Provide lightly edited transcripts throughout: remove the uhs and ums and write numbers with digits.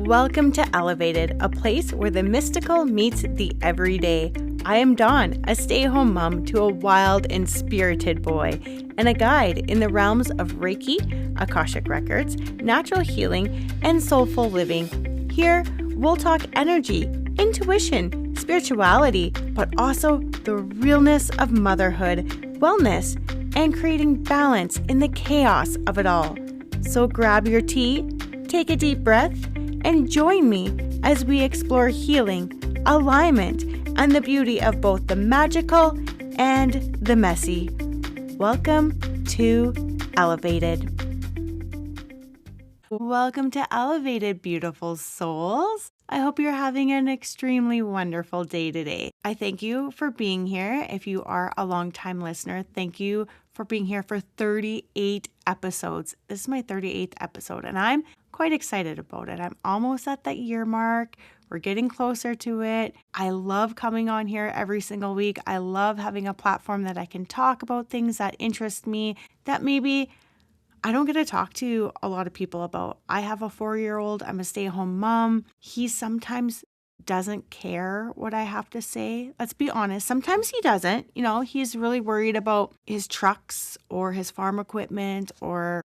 Welcome to Elevated, a place where the mystical meets the everyday. I am Dawn, a stay-at-home mom to a wild and spirited boy, and a guide in the realms of Reiki, Akashic Records, natural healing, and soulful living. Here, we'll talk energy, intuition, spirituality, but also the realness of motherhood, wellness, and creating balance in the chaos of it all. So grab your tea, take a deep breath, and join me as we explore healing, alignment, and the beauty of both the magical and the messy. Welcome to Elevated. Welcome to Elevated, beautiful souls. I hope you're having an extremely wonderful day today. I thank you for being here. If you are a longtime listener, thank you for being here for 38 episodes. This is my 38th episode, and I'm quite excited about it. I'm almost at that year mark. We're getting closer to it. I love coming on here every single week. I love having a platform that I can talk about things that interest me that maybe I don't get to talk to a lot of people about. I have a 4-year-old. I'm a stay-at-home mom. He sometimes doesn't care what I have to say. Let's be honest. Sometimes he doesn't. He's really worried about his trucks or his farm equipment or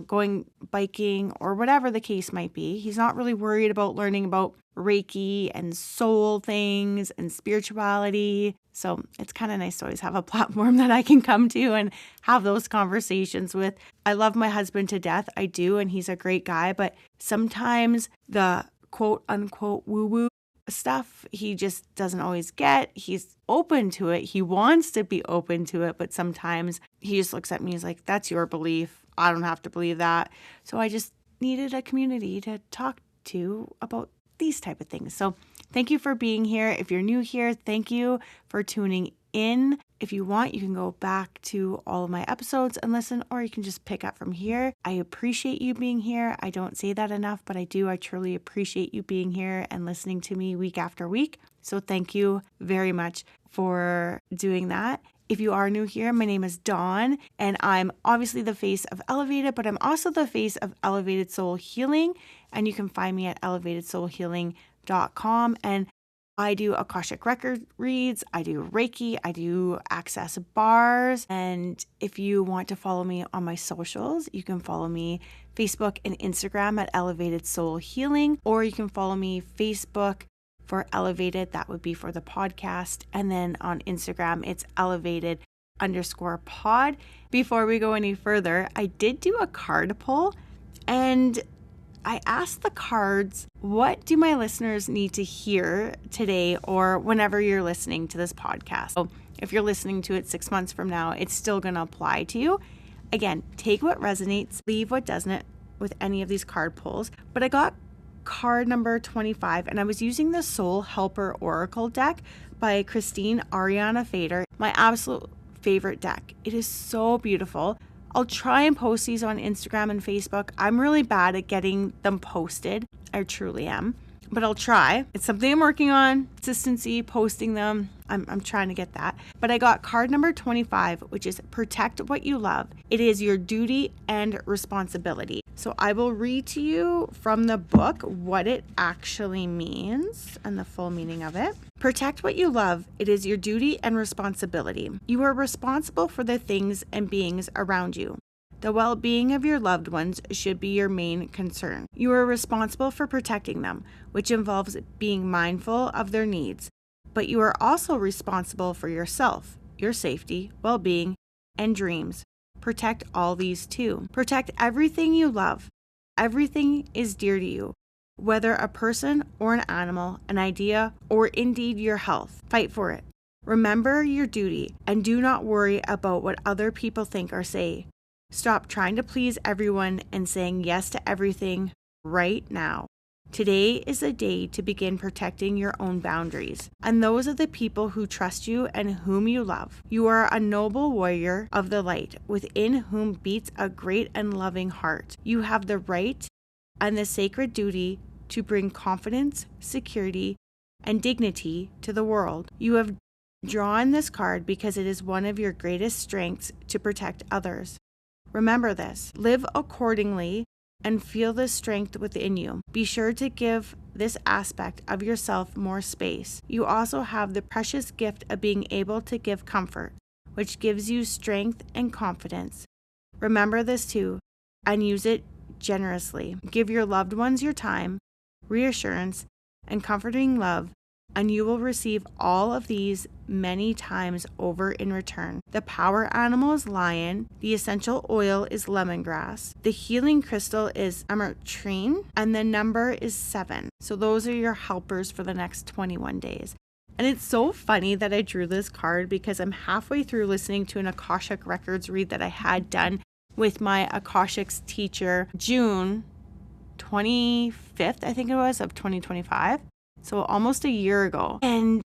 going biking or whatever the case might be. He's not really worried about learning about Reiki and soul things and spirituality. So it's kind of nice to always have a platform that I can come to and have those conversations with. I love my husband to death. I do. And he's a great guy. But sometimes the quote unquote woo-woo stuff, he just doesn't always get. He's open to it. He wants to be open to it. But sometimes he just looks at me. He's like, that's your belief. I don't have to believe that. So I just needed a community to talk to about these type of things. So thank you for being here. If you're new here, thank you for tuning in. If you want, you can go back to all of my episodes and listen, or you can just pick up from here. I appreciate you being here. I don't say that enough, but I do. I truly appreciate you being here and listening to me week after week. So thank you very much for doing that. If you are new here, my name is Dawn, and I'm obviously the face of Elevated, but I'm also the face of Elevated Soul Healing, and you can find me at elevatedsoulhealing.com, and I do Akashic Record reads, I do Reiki, I do access bars, and if you want to follow me on my socials, you can follow me Facebook and Instagram at Elevated Soul Healing, or you can follow me Facebook for Elevated, that would be for the podcast. And then on Instagram, it's elevated_pod. Before we go any further, I did do a card pull and I asked the cards, what do my listeners need to hear today or whenever you're listening to this podcast? So if you're listening to it 6 months from now, it's still going to apply to you. Again, take what resonates, leave what doesn't with any of these card pulls. But I got card number 25, and I was using the Soul Helper Oracle deck by Christine Ariana Fader, my absolute favorite deck. It is so beautiful. I'll try and post these on Instagram and Facebook. I'm really bad at getting them posted. I truly am, but I'll try. It's something I'm working on, consistency, posting them. I'm trying to get that. But I got card number 25, which is protect what you love. It is your duty and responsibility. So I will read to you from the book what it actually means and the full meaning of it. Protect what you love. It is your duty and responsibility. You are responsible for the things and beings around you. The well-being of your loved ones should be your main concern. You are responsible for protecting them, which involves being mindful of their needs. But you are also responsible for yourself, your safety, well-being, and dreams. Protect all these too. Protect everything you love. Everything is dear to you, whether a person or an animal, an idea, or indeed your health. Fight for it. Remember your duty and do not worry about what other people think or say. Stop trying to please everyone and saying yes to everything right now. Today is the day to begin protecting your own boundaries and those of the people who trust you and whom you love. You are a noble warrior of the light within whom beats a great and loving heart. You have the right and the sacred duty to bring confidence, security, and dignity to the world. You have drawn this card because it is one of your greatest strengths to protect others. Remember this. Live accordingly and feel the strength within you. Be sure to give this aspect of yourself more space. You also have the precious gift of being able to give comfort, which gives you strength and confidence. Remember this too, and use it generously. Give your loved ones your time, reassurance, and comforting love, and you will receive all of these many times over in return. The power animal is lion, the essential oil is lemongrass, the healing crystal is ametrine, and the number is 7. So those are your helpers for the next 21 days. And it's so funny that I drew this card because I'm halfway through listening to an Akashic Records read that I had done with my Akashics teacher, June 25th, I think it was, of 2025. So almost a year ago. And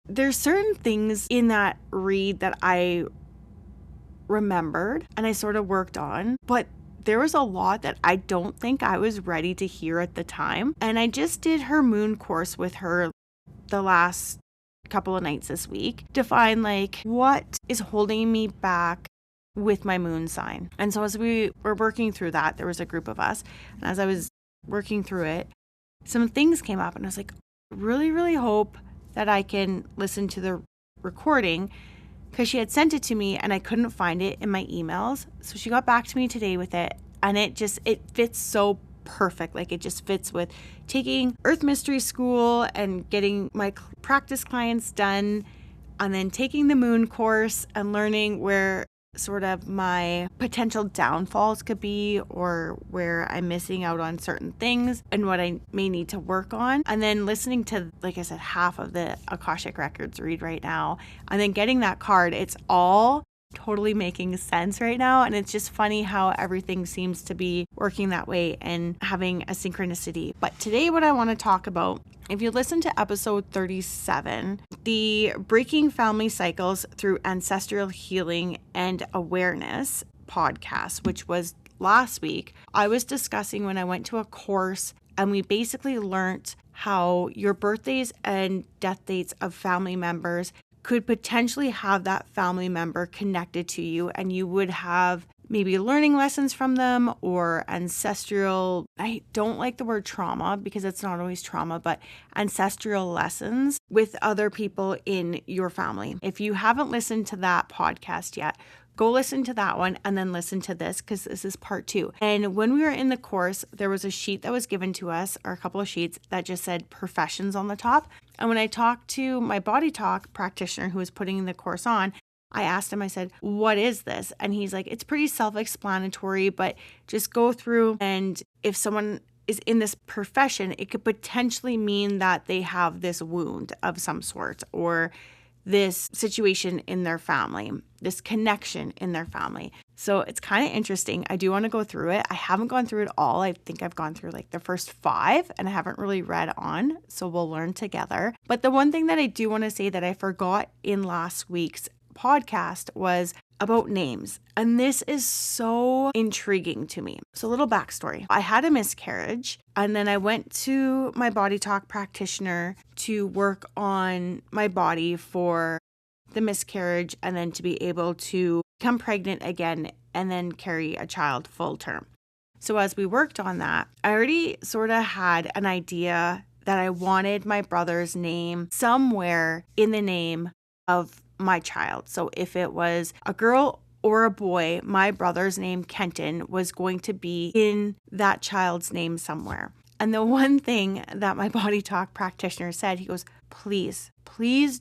there's certain things in that read that I remembered and I sort of worked on, but there was a lot that I don't think I was ready to hear at the time. And I just did her moon course with her the last couple of nights this week to find like what is holding me back with my moon sign. And so as we were working through that, there was a group of us, and as I was working through it, some things came up and I was like, really hope that I can listen to the recording, because she had sent it to me and I couldn't find it in my emails. So she got back to me today with it, and it fits so perfect. Like, it just fits with taking Earth Mystery School and getting my practice clients done, and then taking the moon course and learning where sort of my potential downfalls could be, or where I'm missing out on certain things and what I may need to work on. And then listening to, like I said, half of the Akashic Records read right now, and then getting that card, it's all totally making sense right now. And it's just funny how everything seems to be working that way and having a synchronicity. But today, what I want to talk about, if you listen to episode 37, the Breaking Family Cycles Through Ancestral Healing and Awareness podcast, which was last week, I was discussing when I went to a course, and we basically learned how your birthdays and death dates of family members could potentially have that family member connected to you, and you would have maybe learning lessons from them, or ancestral, I don't like the word trauma because it's not always trauma, but ancestral lessons with other people in your family. If you haven't listened to that podcast yet, go listen to that one and then listen to this, because this is part 2. And when we were in the course, there was a sheet that was given to us, or a couple of sheets that just said professions on the top. And when I talked to my body talk practitioner who was putting the course on, I asked him, I said, what is this? And he's like, it's pretty self-explanatory, but just go through, and if someone is in this profession, it could potentially mean that they have this wound of some sort, or this situation in their family, this connection in their family. So it's kind of interesting. I do want to go through it. I haven't gone through it all. I think I've gone through like the first 5, and I haven't really read on. So we'll learn together. But the one thing that I do want to say that I forgot in last week's podcast was about names. And this is so intriguing to me. So a little backstory. I had a miscarriage, and then I went to my body talk practitioner to work on my body for the miscarriage, and then to be able to become pregnant again and then carry a child full term. So as we worked on that, I already sort of had an idea that I wanted my brother's name somewhere in the name of my child. So if it was a girl or a boy, my brother's name, Kenton, was going to be in that child's name somewhere. And the one thing that my body talk practitioner said, he goes, please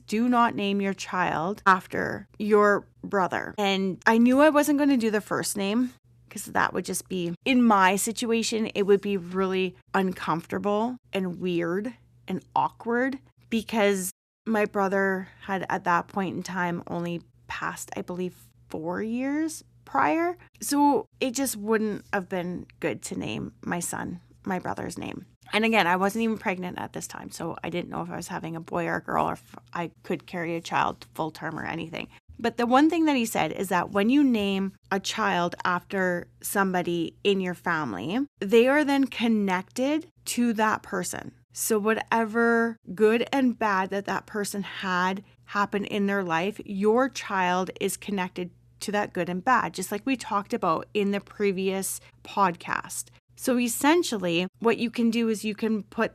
do not name your child after your brother. And I knew I wasn't going to do the first name, because that would just be, in my situation, it would be really uncomfortable and weird and awkward, because my brother had at that point in time only passed, I believe, 4 years prior. So it just wouldn't have been good to name my son my brother's name. And again, I wasn't even pregnant at this time, so I didn't know if I was having a boy or a girl, or if I could carry a child full term or anything. But the one thing that he said is that when you name a child after somebody in your family, they are then connected to that person. So whatever good and bad that person had happen in their life, your child is connected to that good and bad, just like we talked about in the previous podcast. So essentially, what you can do is you can put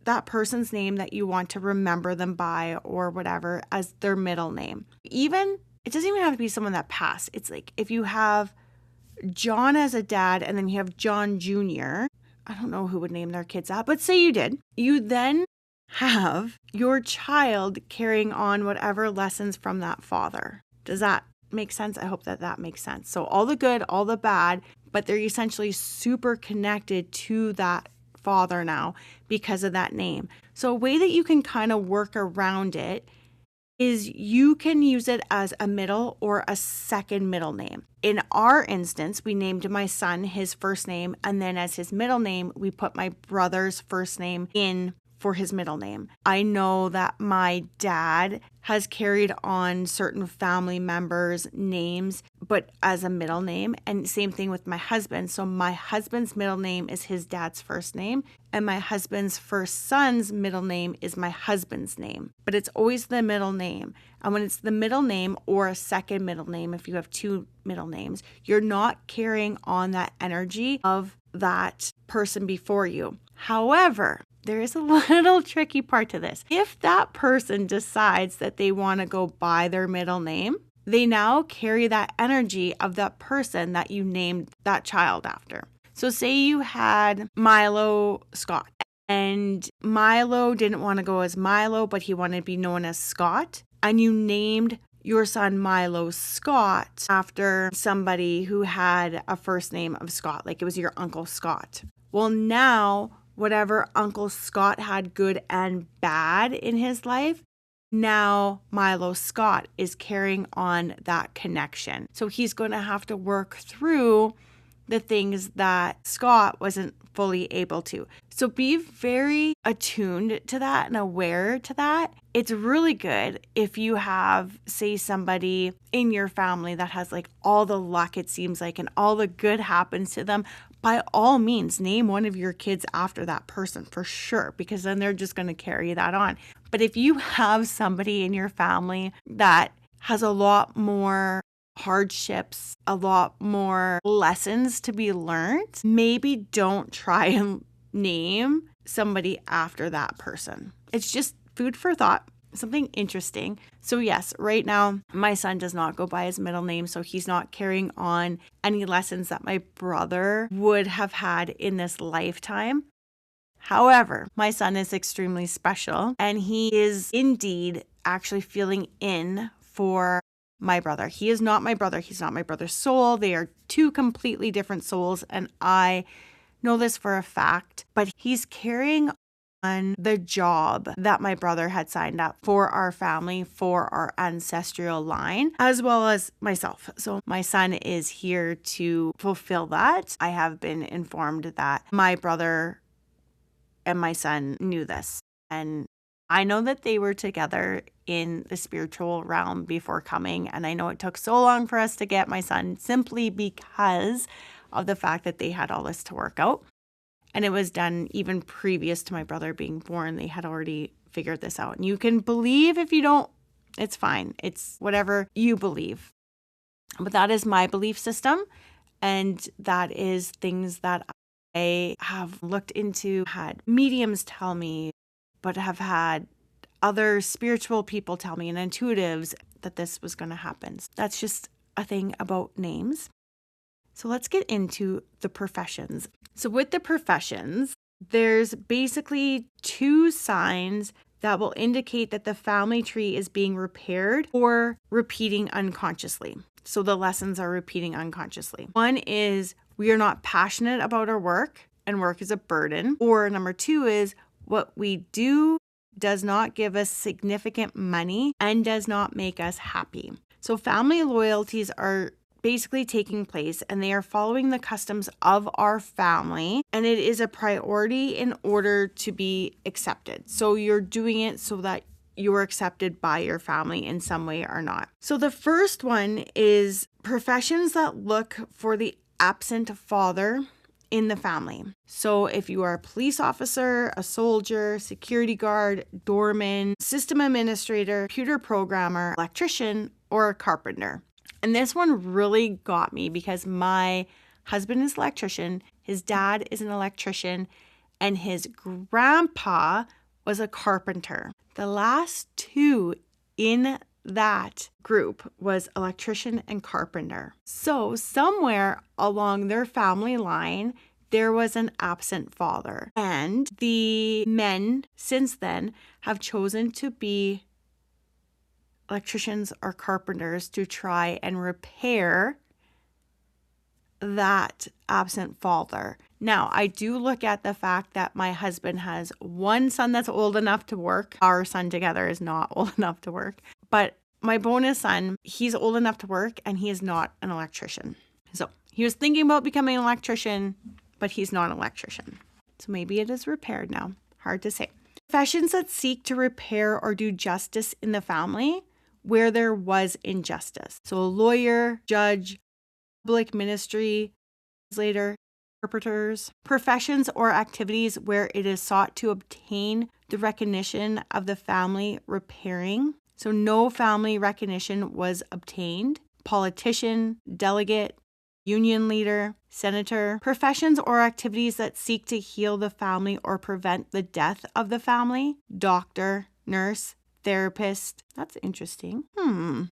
that person's name that you want to remember them by or whatever as their middle name. Even, it doesn't even have to be someone that passed. It's like if you have John as a dad and then you have John Jr., I don't know who would name their kids that, but say you did. You then have your child carrying on whatever lessons from that father. Does that make sense? I hope that makes sense. So all the good, all the bad, but they're essentially super connected to that father now because of that name. So a way that you can kind of work around it is you can use it as a middle or a second middle name. In our instance, we named my son his first name, and then as his middle name, we put my brother's first name in for his middle name. I know that my dad has carried on certain family members' names, but as a middle name, and same thing with my husband. So my husband's middle name is his dad's first name, and my husband's first son's middle name is my husband's name, but it's always the middle name. And when it's the middle name or a second middle name, if you have two middle names, you're not carrying on that energy of that person before you. However, there is a little tricky part to this. If that person decides that they want to go by their middle name, they now carry that energy of that person that you named that child after. So say you had Milo Scott, and Milo didn't want to go as Milo, but he wanted to be known as Scott, and you named your son Milo Scott after somebody who had a first name of Scott, like it was your Uncle Scott. Well, now whatever Uncle Scott had good and bad in his life, now Milo Scott is carrying on that connection. So he's going to have to work through the things that Scott wasn't fully able to. So be very attuned to that and aware to that. It's really good if you have, say, somebody in your family that has like all the luck, it seems like, and all the good happens to them. By all means, name one of your kids after that person for sure, because then they're just going to carry that on. But if you have somebody in your family that has a lot more hardships, a lot more lessons to be learned, maybe don't try and name somebody after that person. It's just food for thought, something interesting. So yes, right now, my son does not go by his middle name, so he's not carrying on any lessons that my brother would have had in this lifetime. However, my son is extremely special, and he is indeed actually feeling in for my brother. He is not my brother. He's not my brother's soul. They are two completely different souls, and I know this for a fact, but he's carrying on the job that my brother had signed up for our family, for our ancestral line, as well as myself. So my son is here to fulfill that. I have been informed that my brother and my son knew this, and I know that they were together in the spiritual realm before coming, and I know it took so long for us to get my son simply because of the fact that they had all this to work out. And it was done even previous to my brother being born. They had already figured this out. And you can believe if you don't, it's fine. It's whatever you believe. But that is my belief system. And that is things that I have looked into, had mediums tell me, but have had other spiritual people tell me and intuitives that this was going to happen. That's just a thing about names. So let's get into the professions. So with the professions, there's basically two signs that will indicate that the family tree is being repaired or repeating unconsciously. So the lessons are repeating unconsciously. One is we are not passionate about our work and work is a burden. Or number two is what we do does not give us significant money and does not make us happy. So family loyalties are basically taking place and they are following the customs of our family, and it is a priority in order to be accepted. So you're doing it so that you're accepted by your family in some way or not. So the first one is professions that look for the absent father in the family. So if you are a police officer, a soldier, security guard, doorman, system administrator, computer programmer, electrician, or a carpenter. And this one really got me because my husband is an electrician. his dad is an electrician, and his grandpa was a carpenter. The last two in that group was electrician and carpenter. So somewhere along their family line, there was an absent father. And the men since then have chosen to be electricians or carpenters to try and repair that absent father. Now, I do look at the fact that my husband has one son that's old enough to work. Our son together is not old enough to work. But my bonus son, he's old enough to work and he is not an electrician. So he was thinking about becoming an electrician, but he's not an electrician. So maybe it is repaired now. Hard to say. Professions that seek to repair or do justice in the family where there was injustice. So a lawyer, judge, public ministry, translator, interpreters. Professions or activities where it is sought to obtain the recognition of the family repairing. So no family recognition was obtained. Politician, delegate, union leader, senator. Professions or activities that seek to heal the family or prevent the death of the family. Doctor, nurse, therapist. That's interesting.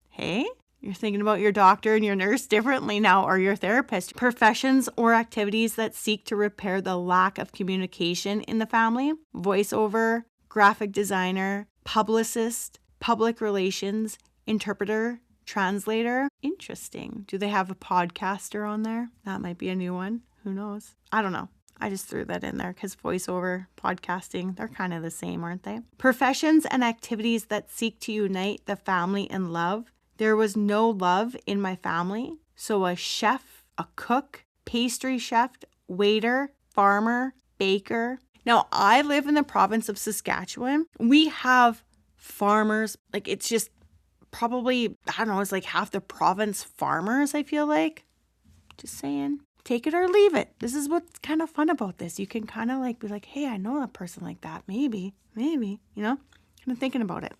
Hey? You're thinking about your doctor and your nurse differently now, or your therapist. Professions or activities that seek to repair the lack of communication in the family. Voiceover, graphic designer, publicist, public relations, interpreter, translator. Interesting. Do they have a podcaster on there? That might be a new one. Who knows? I don't know. I just threw that in there because voiceover, podcasting, they're kind of the same, aren't they? Professions and activities that seek to unite the family in love. There was no love in my family. So a chef, a cook, pastry chef, waiter, farmer, baker. Now, I live in the province of Saskatchewan. We have farmers. Like, it's just probably, I don't know, it's like half the province farmers, I feel like. Just saying. Take it or leave it. This is what's kind of fun about this. You can kind of like be like, hey, I know a person like that. Maybe, you know, kind of thinking about it.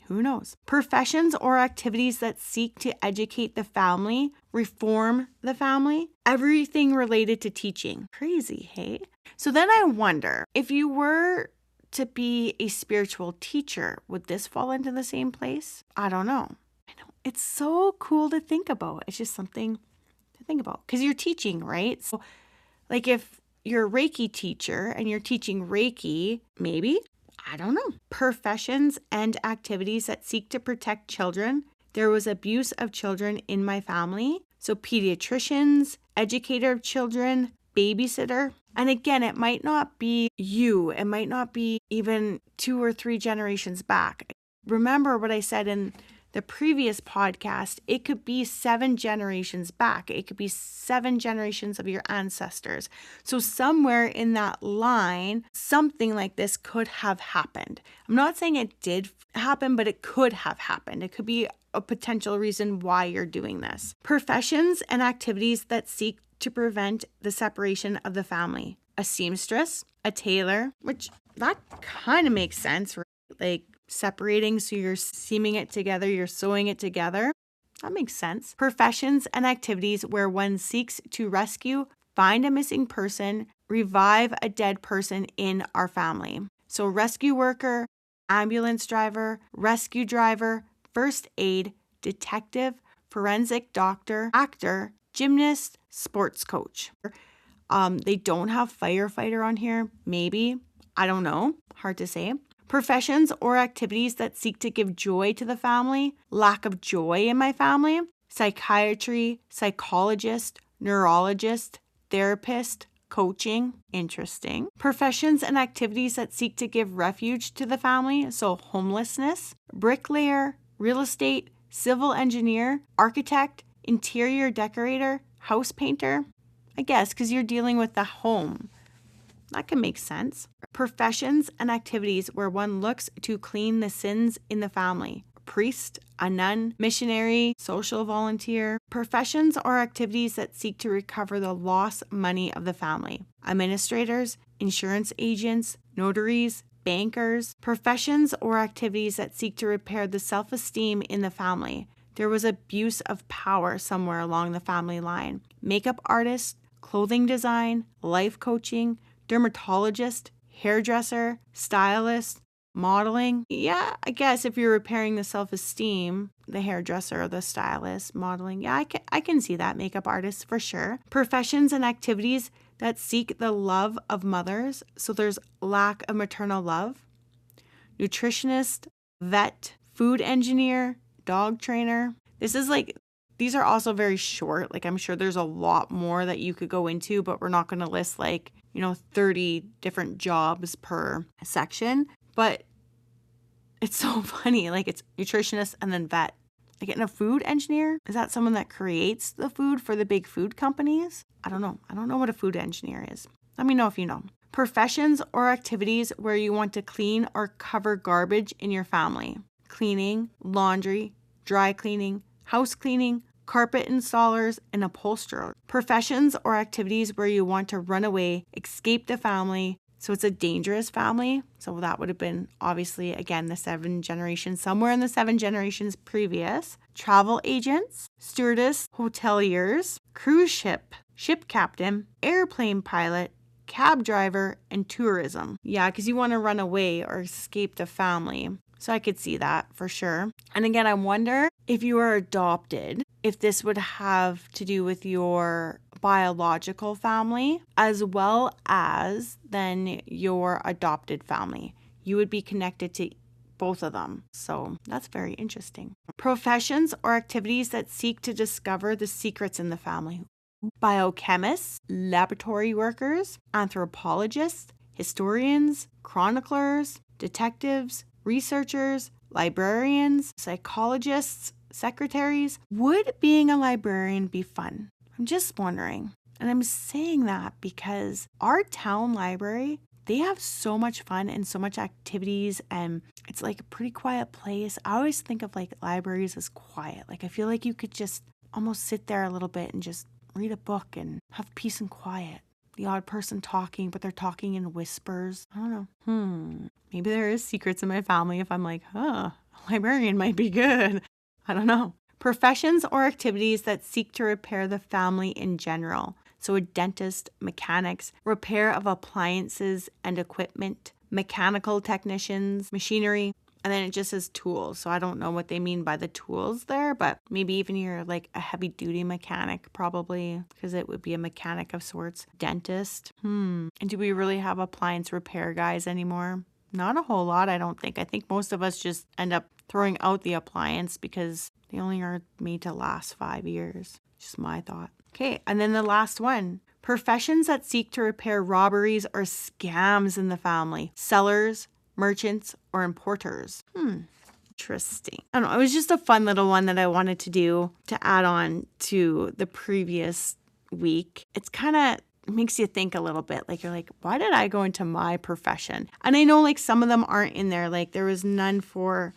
Who knows? Professions or activities that seek to educate the family, reform the family, everything related to teaching. Crazy, hey? So then I wonder, if you were to be a spiritual teacher, would this fall into the same place? I don't know. I know. It's so cool to think about. It's just something to think about because you're teaching, right? So like if you're a Reiki teacher and you're teaching Reiki, maybe, I don't know. Professions and activities that seek to protect children. There was abuse of children in my family. So pediatricians, educator of children, babysitter. And again, it might not be you. It might not be even 2 or 3 generations back. Remember what I said in the previous podcast, it could be 7 generations back. It could be 7 generations of your ancestors. So somewhere in that line, something like this could have happened. I'm not saying it did happen, but it could have happened. It could be a potential reason why you're doing this. Professions and activities that seek to prevent the separation of the family. A seamstress, a tailor, which that kind of makes sense, right? Like separating, so you're seaming it together, you're sewing it together. That makes sense. Professions and activities where one seeks to rescue, find a missing person, revive a dead person in our family. So rescue worker, ambulance driver, rescue driver, first aid, detective, forensic doctor, actor, gymnast, sports coach. They don't have firefighter on here. Maybe. I don't know. Hard to say. Professions or activities that seek to give joy to the family. Lack of joy in my family. Psychiatry, psychologist, neurologist, therapist, coaching. Interesting. Professions and activities that seek to give refuge to the family. So homelessness, bricklayer, real estate, civil engineer, architect, interior decorator, house painter. I guess because you're dealing with the home. That can make sense. Professions and activities where one looks to clean the sins in the family. A priest, a nun, missionary, social volunteer. Professions or activities that seek to recover the lost money of the family. Administrators, insurance agents, notaries, bankers. Professions or activities that seek to repair the self-esteem in the family. There was abuse of power somewhere along the family line. Makeup artist, clothing design, life coaching, dermatologist, hairdresser, stylist, modeling. Yeah, I guess if you're repairing the self-esteem, the hairdresser, the stylist, modeling. Yeah, I can see that. Makeup artist for sure. Professions and activities that seek the love of mothers. So there's lack of maternal love. Nutritionist, vet, food engineer, dog trainer. These are also very short. Like I'm sure there's a lot more that you could go into, but we're not going to list 30 different jobs per section. But it's so funny. Like it's nutritionist and then vet. Like in a food engineer, is that someone that creates the food for the big food companies? I don't know. I don't know what a food engineer is. Let me know if you know. Professions or activities where you want to clean or cover garbage in your family. Cleaning, laundry, dry cleaning, house cleaning, carpet installers, and upholsterer. Professions or activities where you want to run away, escape the family. So it's a dangerous family. So that would have been obviously, again, the 7 generations, somewhere in the 7 generations previous. Travel agents, stewardess, hoteliers, cruise ship, ship captain, airplane pilot, cab driver, and tourism. Yeah, because you want to run away or escape the family. So I could see that for sure. And again, I wonder if you are adopted, if this would have to do with your biological family as well as then your adopted family. You would be connected to both of them. So that's very interesting. Professions or activities that seek to discover the secrets in the family. Biochemists, laboratory workers, anthropologists, historians, chroniclers, detectives, researchers, librarians, psychologists, secretaries. Would being a librarian be fun? I'm just wondering. And I'm saying that because our town library, they have so much fun and so much activities, and it's like a pretty quiet place. I always think of like libraries as quiet. Like I feel like you could just almost sit there a little bit and just read a book and have peace and quiet. The odd person talking, but they're talking in whispers. I don't know. Maybe there is secrets in my family if I'm like, a librarian might be good. I don't know. Professions or activities that seek to repair the family in general. So a dentist, mechanics, repair of appliances and equipment, mechanical technicians, machinery, and then it just says tools. So I don't know what they mean by the tools there, but maybe even you're like a heavy duty mechanic probably, because it would be a mechanic of sorts. Dentist. And do we really have appliance repair guys anymore? Not a whole lot, I don't think. I think most of us just end up throwing out the appliance because they only are made to last 5 years. Just my thought. Okay, and then the last one. Professions that seek to repair robberies or scams in the family. Sellers, merchants, or importers. Interesting. I don't know. It was just a fun little one that I wanted to do to add on to the previous week. It's kind of makes you think a little bit. Like you're like, why did I go into my profession? And I know like some of them aren't in there. Like there was none for,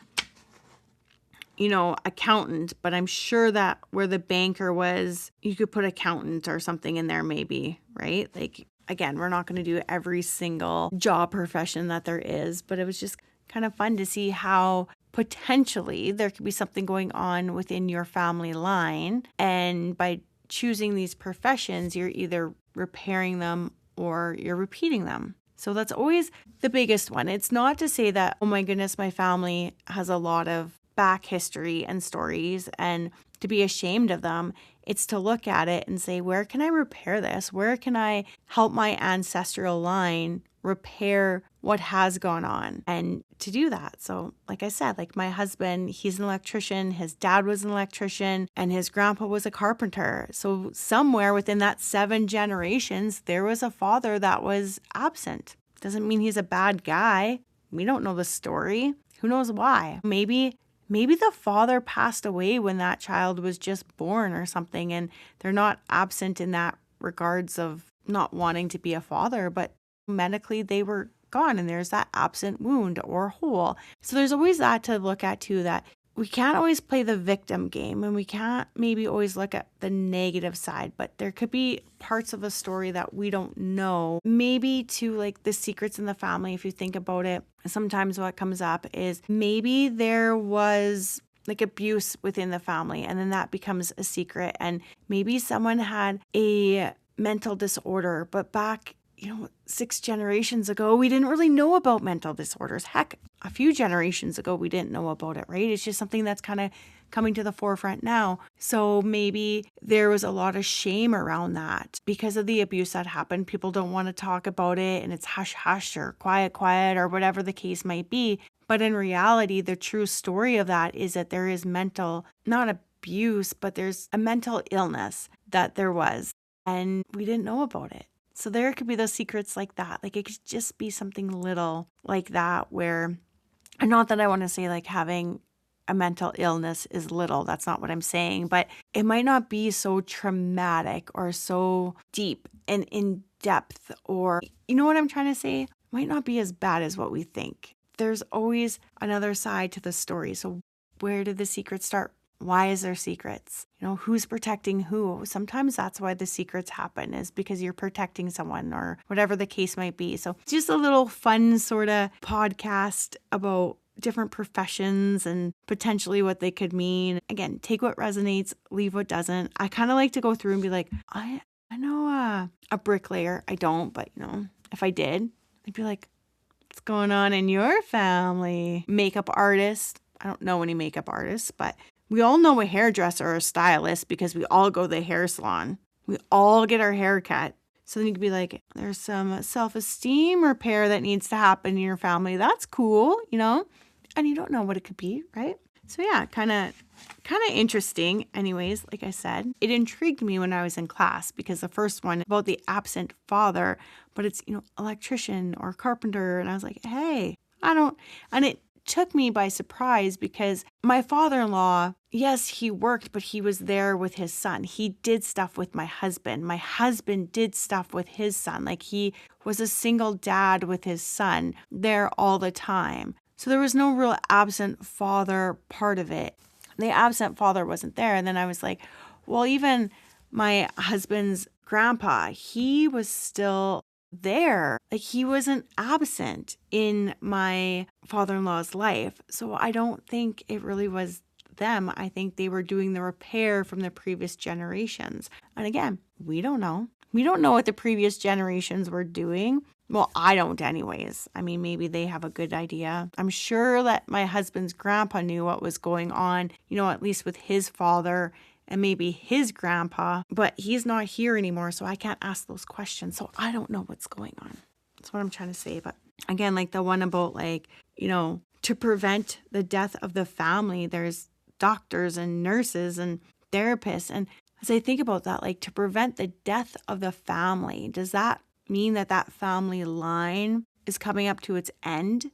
accountant, but I'm sure that where the banker was, you could put accountant or something in there maybe, right? Like, again, we're not going to do every single job profession that there is, but it was just kind of fun to see how potentially there could be something going on within your family line. And by choosing these professions, you're either repairing them or you're repeating them. So that's always the biggest one. It's not to say that, oh my goodness, my family has a lot of back history and stories and to be ashamed of them. It's to look at it and say, where can I repair this? Where can I help my ancestral line repair what has gone on? And to do that. So like I said, like my husband, he's an electrician, his dad was an electrician, and his grandpa was a carpenter. So somewhere within that 7 generations, there was a father that was absent. Doesn't mean he's a bad guy. We don't know the story. Who knows why? Maybe the father passed away when that child was just born or something, and they're not absent in that regards of not wanting to be a father, but medically they were gone and there's that absent wound or hole. So there's always that to look at too, that we can't always play the victim game and we can't maybe always look at the negative side, but there could be parts of a story that we don't know. Maybe to like the secrets in the family, if you think about it, sometimes what comes up is maybe there was like abuse within the family and then that becomes a secret, and maybe someone had a mental disorder, but back, 6 generations ago, we didn't really know about mental disorders. Heck, a few generations ago, we didn't know about it, right? It's just something that's kind of coming to the forefront now. So maybe there was a lot of shame around that because of the abuse that happened. People don't want to talk about it, and it's hush hush or quiet quiet or whatever the case might be. But in reality, the true story of that is that there is mental, not abuse, but there's a mental illness that there was, and we didn't know about it. So there could be those secrets like that. Like it could just be something little like that where, and not that I want to say like having a mental illness is little. That's not what I'm saying, but it might not be so traumatic or so deep and in depth, or you know what I'm trying to say? It might not be as bad as what we think. There's always another side to the story. So where did the secrets start? Why is there secrets? Who's protecting who? Sometimes that's why the secrets happen, is because you're protecting someone or whatever the case might be. So just a little fun sort of podcast about different professions and potentially what they could mean. Again, take what resonates, leave what doesn't. I kind of like to go through and be like, I know a bricklayer. I don't, but if I did, I'd be like, what's going on in your family? Makeup artist. I don't know any makeup artists, but we all know a hairdresser or a stylist because we all go to the hair salon. We all get our hair cut. So then you could be like, there's some self-esteem repair that needs to happen in your family. That's cool, and you don't know what it could be, right? So yeah, kind of interesting. Anyways, like I said, it intrigued me when I was in class because the first one about the absent father, but it's, electrician or carpenter. And I was like, hey, and it took me by surprise because my father-in-law, yes, he worked, but he was there with his son. He did stuff with my husband. My husband did stuff with his son. Like he was a single dad with his son there all the time. So there was no real absent father part of it. The absent father wasn't there. And then I was like, well, even my husband's grandpa, he was still there. Like he wasn't absent in my father-in-law's life. So I don't think it really was them. I think they were doing the repair from the previous generations. And again, we don't know. We don't know what the previous generations were doing. Well, I don't anyways. I mean, maybe they have a good idea. I'm sure that my husband's grandpa knew what was going on, at least with his father and maybe his grandpa, but he's not here anymore, so I can't ask those questions. So I don't know what's going on. That's what I'm trying to say. But again, like the one about to prevent the death of the family, there's doctors and nurses and therapists. And as I think about that, like to prevent the death of the family, does that mean that family line is coming up to its end?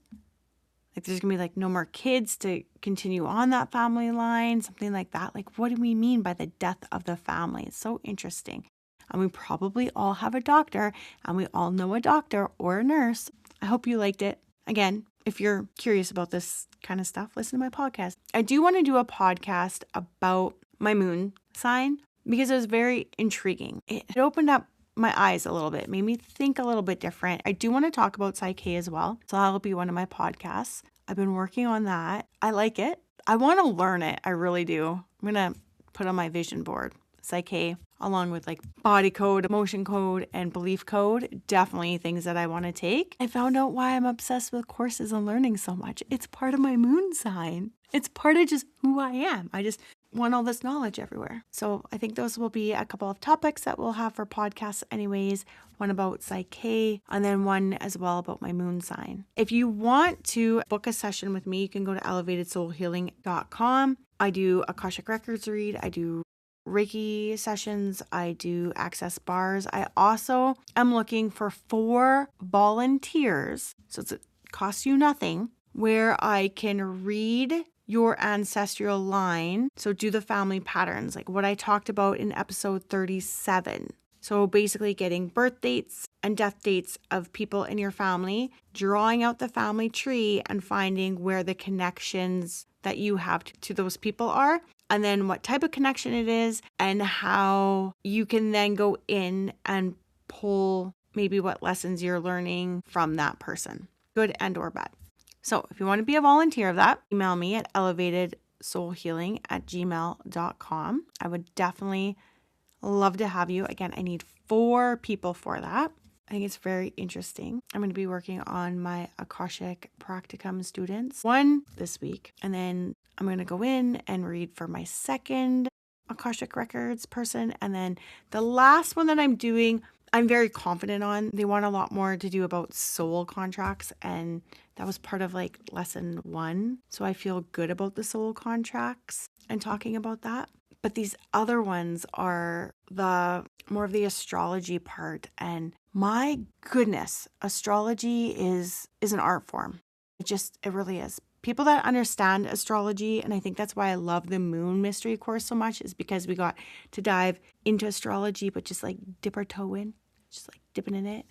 Like there's gonna be no more kids to continue on that family line, something like that. Like what do we mean by the death of the family? It's so interesting. And we probably all have a doctor and we all know a doctor or a nurse. I hope you liked it. Again, if you're curious about this kind of stuff, listen to my podcast. I do want to do a podcast about my moon sign because it was very intriguing. It opened up my eyes a little bit, made me think a little bit different. I do want to talk about Psyche as well. So that'll be one of my podcasts. I've been working on that. I like it. I want to learn it. I really do. I'm going to put on my vision board, Psyche, along with body code, emotion code, and belief code. Definitely things that I want to take. I found out why I'm obsessed with courses and learning so much. It's part of my moon sign. It's part of just who I am. I just want all this knowledge everywhere. So I think those will be a couple of topics that we'll have for podcasts anyways. One about Psyche and then one as well about my moon sign. If you want to book a session with me, you can go to elevatedsoulhealing.com. I do Akashic Records read. I do Reiki sessions. I do access bars. I also am looking for 4 volunteers. So it costs you nothing, where I can read your ancestral line. So do the family patterns, like what I talked about in episode 37. So basically getting birth dates and death dates of people in your family, drawing out the family tree and finding where the connections that you have to those people are, and then what type of connection it is and how you can then go in and pull maybe what lessons you're learning from that person, good and or bad. So if you want to be a volunteer of that, email me at elevatedsoulhealing@gmail.com. I would definitely Love to have you. Again, I need 4 people for that. I think it's very interesting. I'm going to be working on my Akashic Practicum students, 1 this week, and then I'm going to go in and read for my second Akashic Records person, and then the last one that I'm doing, I'm very confident on. They want a lot more to do about soul contracts, and that was part of like lesson 1. So I feel good about the soul contracts and talking about that. But these other ones are the more of the astrology part. And my goodness, astrology is an art form. It really is. People that understand astrology, and I think that's why I love the Moon Mystery course so much, is because we got to dive into astrology, but just like dip our toe in, just like dipping in it.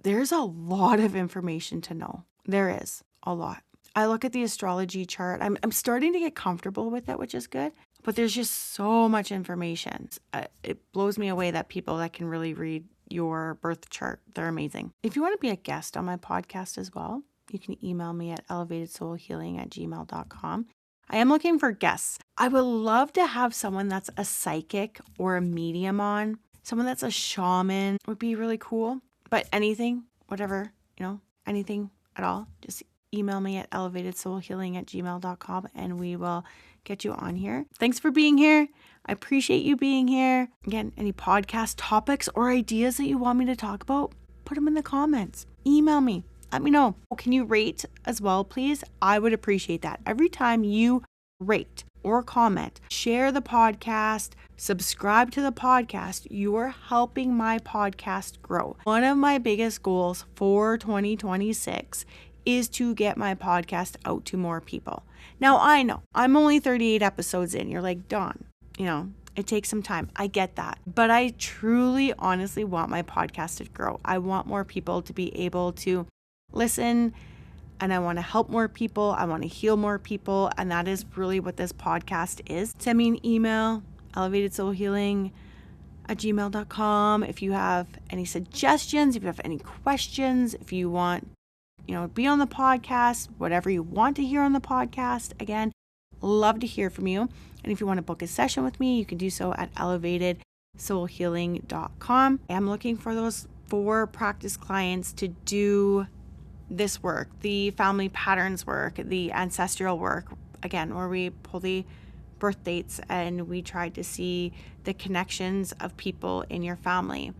There's a lot of information to know. There is a lot. I look at the astrology chart. I'm starting to get comfortable with it, which is good. But there's just so much information. It blows me away that people that can really read your birth chart, they're amazing. If you want to be a guest on my podcast as well, you can email me at elevatedsoulhealing@gmail.com. I am looking for guests. I would love to have someone that's a psychic or a medium on. Someone that's a shaman would be really cool. But anything, whatever, anything at all, just email me at elevatedsoulhealing@gmail.com and we will get you on here. Thanks for being here. I appreciate you being here. Again, any podcast topics or ideas that you want me to talk about, put them in the comments. Email me. Let me know. Can you rate as well, please? I would appreciate that. Every time you rate or comment, share the podcast, subscribe to the podcast, you're helping my podcast grow. One of my biggest goals for 2026 is to get my podcast out to more people. Now, I know I'm only 38 episodes in. You're like, Dawn, it takes some time. I get that. But I truly, honestly want my podcast to grow. I want more people to be able to listen, and I want to help more people. I want to heal more people. And that is really what this podcast is. Send me an email, elevatedsoulhealing@gmail.com. If you have any suggestions, if you have any questions, if you want be on the podcast, whatever you want to hear on the podcast. Again, love to hear from you. And if you want to book a session with me, you can do so at elevatedsoulhealing.com. I'm looking for those 4 practice clients to do this work, the family patterns work, the ancestral work, again, where we pull the birth dates and we try to see the connections of people in your family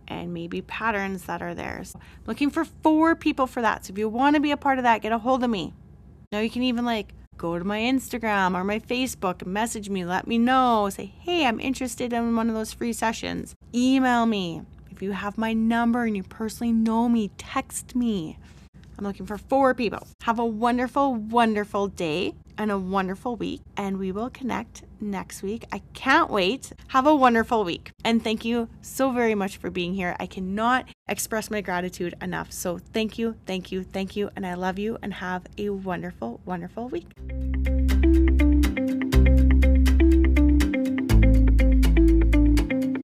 and maybe patterns that are there. So looking for 4 people for that. So if you want to be a part of that, get a hold of me. Now you can even go to my Instagram or my Facebook, message me, let me know, say, hey, I'm interested in one of those free sessions. Email me. If you have my number and you personally know me, text me. I'm looking for 4 people. Have a wonderful, wonderful day and a wonderful week, and we will connect next week. I can't wait. Have a wonderful week. And thank you so very much for being here. I cannot express my gratitude enough. So thank you, thank you, thank you. And I love you, and have a wonderful, wonderful week.